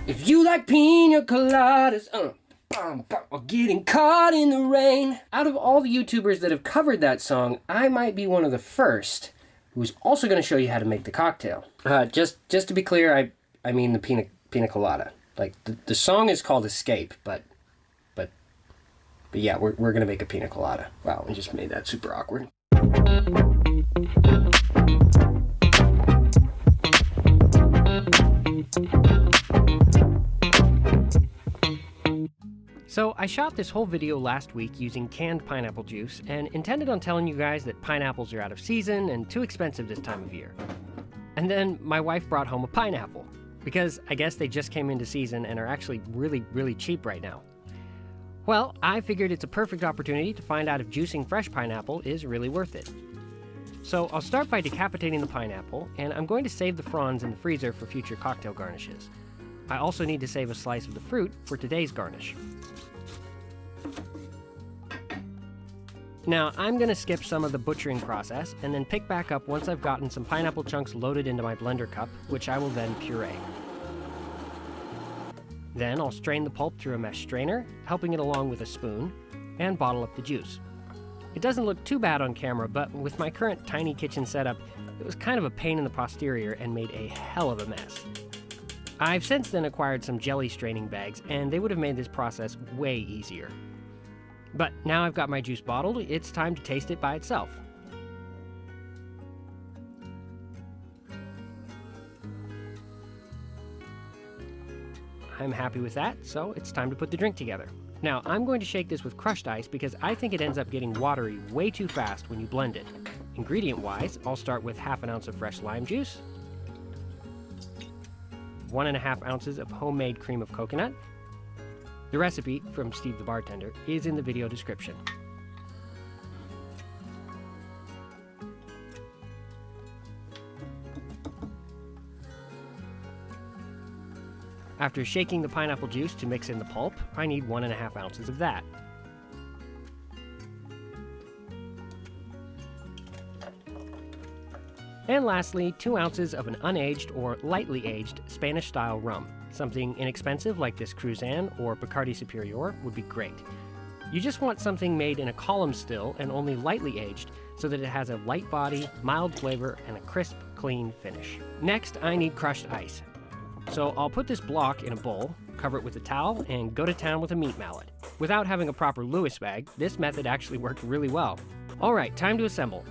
If you like pina coladas, or getting caught in the rain. Out of all the YouTubers that have covered that song, I might be one of the first who's also going to show you how to make the cocktail. Just to be clear, I mean the pina colada. Like the song is called Escape, but yeah, we're going to make a pina colada. Wow, we just made that super awkward. So I shot this whole video last week using canned pineapple juice and intended on telling you guys that pineapples are out of season and too expensive this time of year. And then my wife brought home a pineapple, because I guess they just came into season and are actually really, really cheap right now. Well, I figured it's a perfect opportunity to find out if juicing fresh pineapple is really worth it. So I'll start by decapitating the pineapple, and I'm going to save the fronds in the freezer for future cocktail garnishes. I also need to save a slice of the fruit for today's garnish. Now, I'm going to skip some of the butchering process and then pick back up once I've gotten some pineapple chunks loaded into my blender cup, which I will then puree. Then I'll strain the pulp through a mesh strainer, helping it along with a spoon, and bottle up the juice. It doesn't look too bad on camera, but with my current tiny kitchen setup, it was kind of a pain in the posterior and made a hell of a mess. I've since then acquired some jelly straining bags, and they would have made this process way easier. But now I've got my juice bottled, it's time to taste it by itself. I'm happy with that, so it's time to put the drink together. Now, I'm going to shake this with crushed ice because I think it ends up getting watery way too fast when you blend it. Ingredient-wise, I'll start with half an ounce of fresh lime juice, 1.5 ounces of homemade cream of coconut. The recipe, from Steve the Bartender, is in the video description. After shaking the pineapple juice to mix in the pulp, I need 1.5 ounces of that. And lastly, 2 ounces of an unaged or lightly aged Spanish-style rum. Something inexpensive like this Cruzan or Bacardi Superior would be great. You just want something made in a column still and only lightly aged so that it has a light body, mild flavor, and a crisp, clean finish. Next, I need crushed ice. So I'll put this block in a bowl, cover it with a towel, and go to town with a meat mallet. Without having a proper Lewis bag, this method actually worked really well. Alright, time to assemble.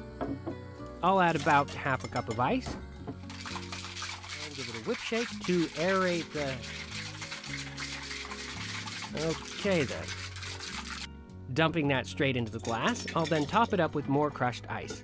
I'll add about half a cup of ice, and give it a whip shake to aerate the... Okay then. Dumping that straight into the glass, I'll then top it up with more crushed ice.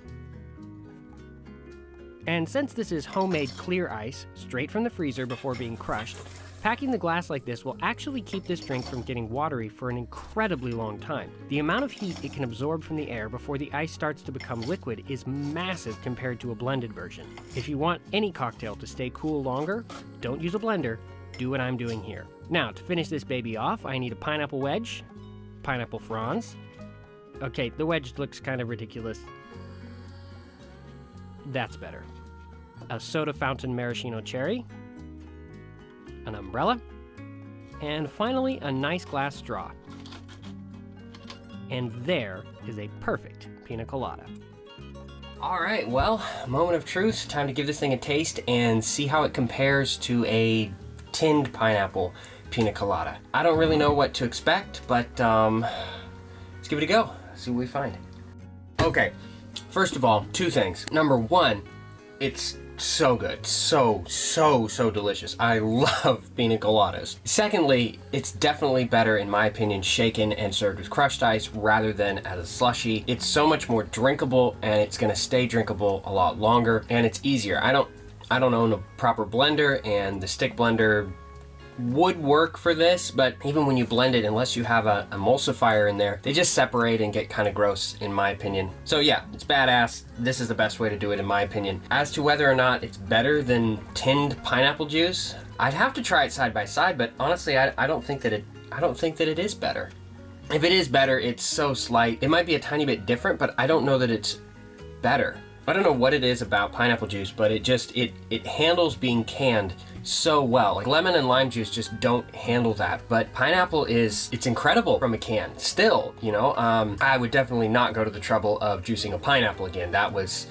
And since this is homemade clear ice, straight from the freezer before being crushed, packing the glass like this will actually keep this drink from getting watery for an incredibly long time. The amount of heat it can absorb from the air before the ice starts to become liquid is massive compared to a blended version. If you want any cocktail to stay cool longer, don't use a blender, do what I'm doing here. Now, to finish this baby off, I need a pineapple wedge, pineapple fronds. Okay, the wedge looks kind of ridiculous. That's better. A soda fountain maraschino cherry, an umbrella, and finally a nice glass straw. And there is a perfect pina colada. Alright, well, moment of truth. Time to give this thing a taste and see how it compares to a tinned pineapple pina colada. I don't really know what to expect, but let's give it a go. See what we find. Okay, first of all, two things. Number one, it's so good. So delicious. I love pina coladas. Secondly, it's definitely better, in my opinion, shaken and served with crushed ice rather than as a slushie. It's so much more drinkable, and it's gonna stay drinkable a lot longer, and it's easier. I don't own a proper blender, and the stick blender would work for this, but even when you blend it, unless you have a emulsifier in there, they just separate and get kind of gross, in my opinion. So yeah, it's badass. This is the best way to do it, in my opinion. As to whether or not it's better than tinned pineapple juice, I'd have to try it side by side, but honestly, I don't think that it is better. If it is better, it's so slight. It might be a tiny bit different, but I don't know that it's better. I don't know what it is about pineapple juice, but it handles being canned so well. Like lemon and lime juice just don't handle that, but pineapple it's incredible from a can still, you know. I would definitely not go to the trouble of juicing a pineapple again. That was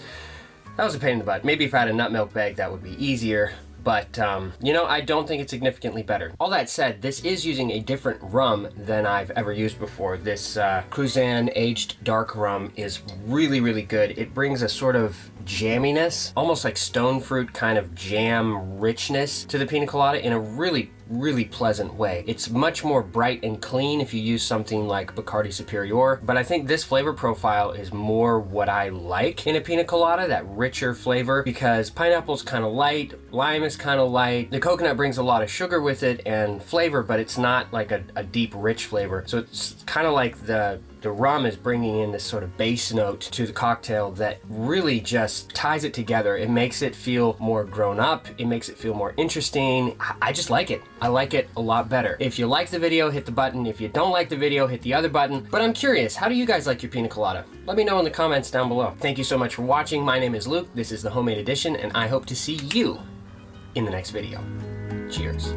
a pain in the butt. Maybe if I had a nut milk bag, that would be easier. But, you know, I don't think it's significantly better. All that said, this is using a different rum than I've ever used before. This Cruzan aged dark rum is really, really good. It brings a sort of jamminess, almost like stone fruit kind of jam richness to the Pina Colada in a really, really pleasant way. It's much more bright and clean if you use something like Bacardi Superior, but I think this flavor profile is more what I like in a Pina Colada, that richer flavor, because pineapple's kind of light, lime is kind of light, the coconut brings a lot of sugar with it and flavor, but it's not like a deep, rich flavor. So it's kind of like the rum is bringing in this sort of bass note to the cocktail that really just ties it together. It makes it feel more grown up. It makes it feel more interesting. I just like it. I like it a lot better. If you like the video, hit the button. If you don't like the video, hit the other button. But I'm curious, how do you guys like your Pina Colada? Let me know in the comments down below. Thank you so much for watching. My name is Luke. This is the Homemade Edition, and I hope to see you in the next video. Cheers.